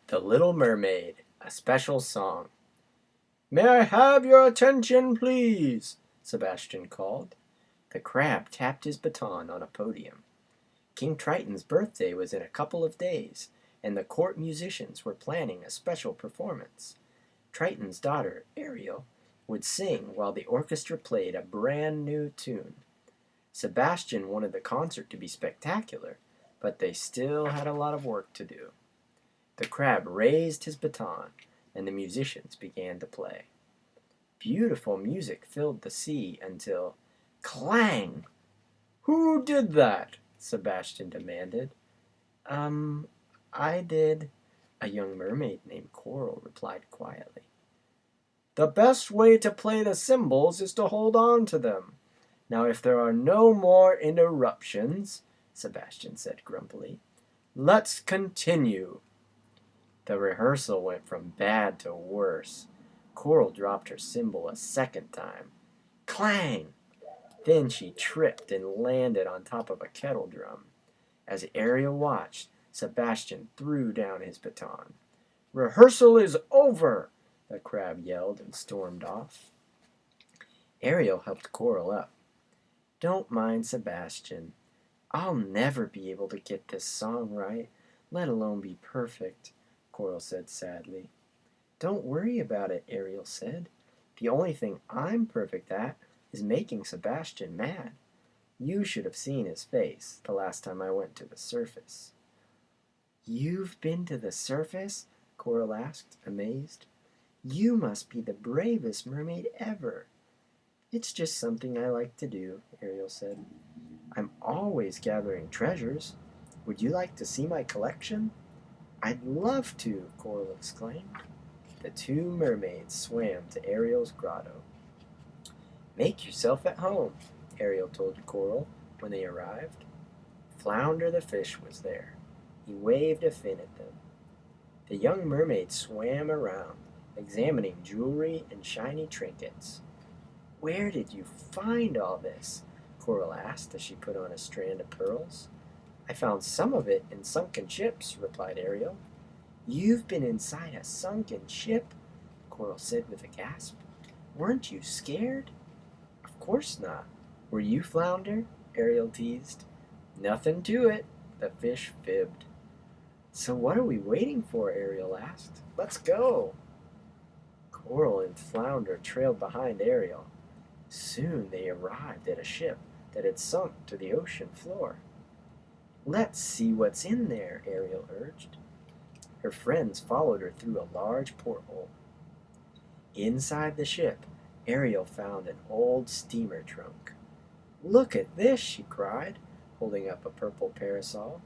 The Little Mermaid, a special song. May I have your attention, please? Sebastian called. The crab tapped his baton on a podium. King Triton's birthday was in a couple of days, and the court musicians were planning a special performance. Triton's daughter, Ariel, would sing while the orchestra played a brand new tune. Sebastian wanted the concert to be spectacular, but they still had a lot of work to do. The crab raised his baton, and the musicians began to play. Beautiful music filled the sea until clang! Who did that? Sebastian demanded. I did, a young mermaid named Coral replied quietly. The best way to play the cymbals is to hold on to them. Now, if there are no more interruptions, Sebastian said grumpily, let's continue. The rehearsal went from bad to worse. Coral dropped her cymbal a second time. Clang! Then she tripped and landed on top of a kettle drum. As Ariel watched, Sebastian threw down his baton. Rehearsal is over! The crab yelled and stormed off. Ariel helped Coral up. Don't mind Sebastian. I'll never be able to get this song right, let alone be perfect, Coral said sadly. Don't worry about it, Ariel said. The only thing I'm perfect at is making Sebastian mad. You should have seen his face the last time I went to the surface. You've been to the surface? Coral asked, amazed. You must be the bravest mermaid ever. It's just something I like to do, Ariel said. I'm always gathering treasures. Would you like to see my collection? I'd love to, Coral exclaimed. The two mermaids swam to Ariel's grotto. Make yourself at home, Ariel told Coral when they arrived. Flounder the fish was there. He waved a fin at them. The young mermaid swam around, examining jewelry and shiny trinkets. Where did you find all this? Coral asked as she put on a strand of pearls. I found some of it in sunken ships, replied Ariel. You've been inside a sunken ship? Coral said with a gasp. Weren't you scared? Of course not. Were you, Flounder? Ariel teased. Nothing to it, the fish fibbed. So what are we waiting for? Ariel asked. Let's go. Coral and Flounder trailed behind Ariel. Soon they arrived at a ship that had sunk to the ocean floor. Let's see what's in there, Ariel urged. Her friends followed her through a large porthole. Inside the ship, Ariel found an old steamer trunk. Look at this, she cried, holding up a purple parasol.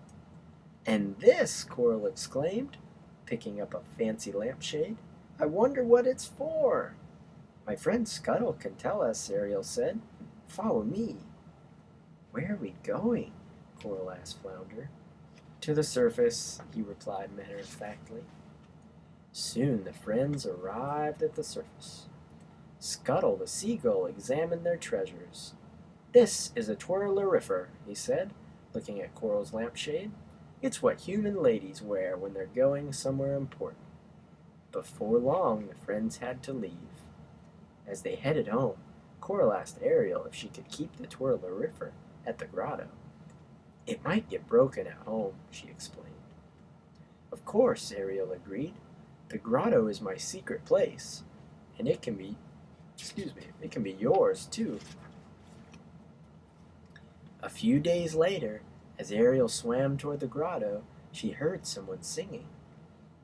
And this, Coral exclaimed, picking up a fancy lampshade. I wonder what it's for. My friend Scuttle can tell us, Ariel said. Follow me. Where are we going? Coral asked Flounder. To the surface, he replied matter-of-factly. Soon the friends arrived at the surface. Scuttle the seagull examined their treasures. This is a twirlerifer, he said, looking at Coral's lampshade. It's what human ladies wear when they're going somewhere important. Before long, the friends had to leave. As they headed home, Coral asked Ariel if she could keep the twirlerifer at the grotto. It might get broken at home, she explained. Of course, Ariel agreed. The grotto is my secret place, and it can be yours too. A few days later, as Ariel swam toward the grotto, she heard someone singing.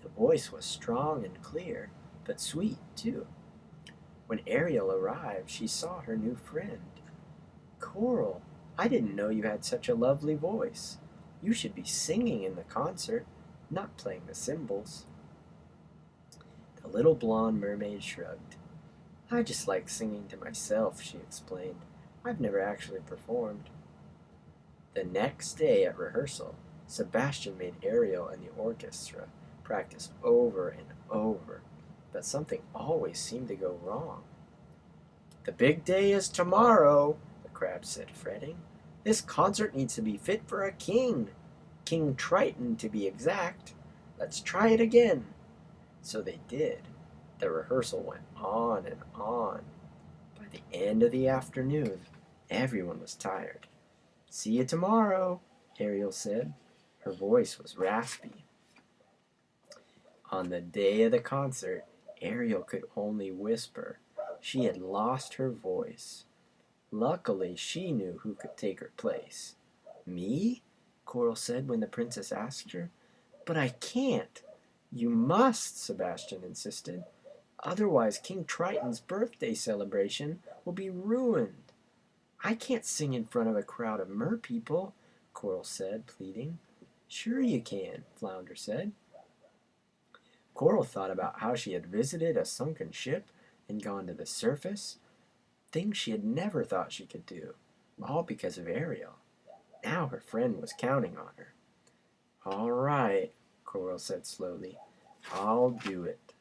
The voice was strong and clear, but sweet too. When Ariel arrived, she saw her new friend. Coral, I didn't know you had such a lovely voice. You should be singing in the concert, not playing the cymbals. The little blonde mermaid shrugged. I just like singing to myself, she explained. I've never actually performed. The next day at rehearsal, Sebastian made Ariel and the orchestra practice over and over, but something always seemed to go wrong. The big day is tomorrow, the crab said, fretting. This concert needs to be fit for a king. King Triton, to be exact. Let's try it again. So they did. The rehearsal went on and on. By the end of the afternoon, everyone was tired. See you tomorrow, Ariel said. Her voice was raspy. On the day of the concert, Ariel could only whisper. She had lost her voice. Luckily, she knew who could take her place. Me? Coral said when the princess asked her. But I can't. You must, Sebastian insisted. Otherwise, King Triton's birthday celebration will be ruined. I can't sing in front of a crowd of merpeople, Coral said, pleading. Sure you can, Flounder said. Coral thought about how she had visited a sunken ship and gone to the surface, things she had never thought she could do, all because of Ariel. Now her friend was counting on her. All right, Coral said slowly. I'll do it.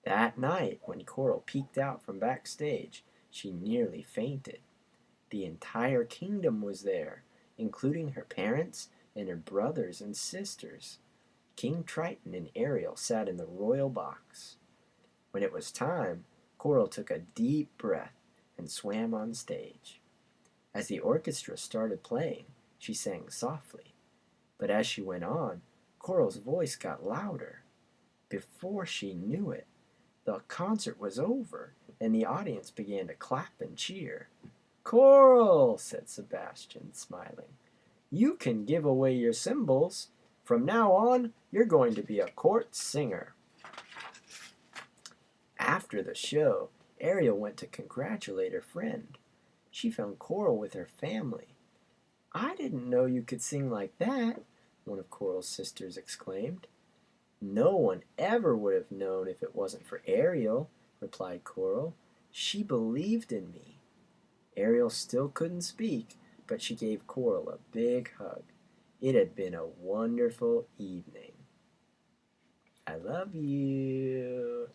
That night, when Coral peeked out from backstage, she nearly fainted. The entire kingdom was there, including her parents and her brothers and sisters. King Triton and Ariel sat in the royal box. When it was time, Coral took a deep breath and swam on stage. As the orchestra started playing, she sang softly. But as she went on, Coral's voice got louder. Before she knew it, the concert was over, and the audience began to clap and cheer. Coral, said Sebastian, smiling, you can give away your cymbals. From now on, you're going to be a court singer. After the show, Ariel went to congratulate her friend. She found Coral with her family. I didn't know you could sing like that, one of Coral's sisters exclaimed. No one ever would have known if it wasn't for Ariel, replied Coral. She believed in me. Ariel still couldn't speak, but she gave Coral a big hug. It had been a wonderful evening. I love you.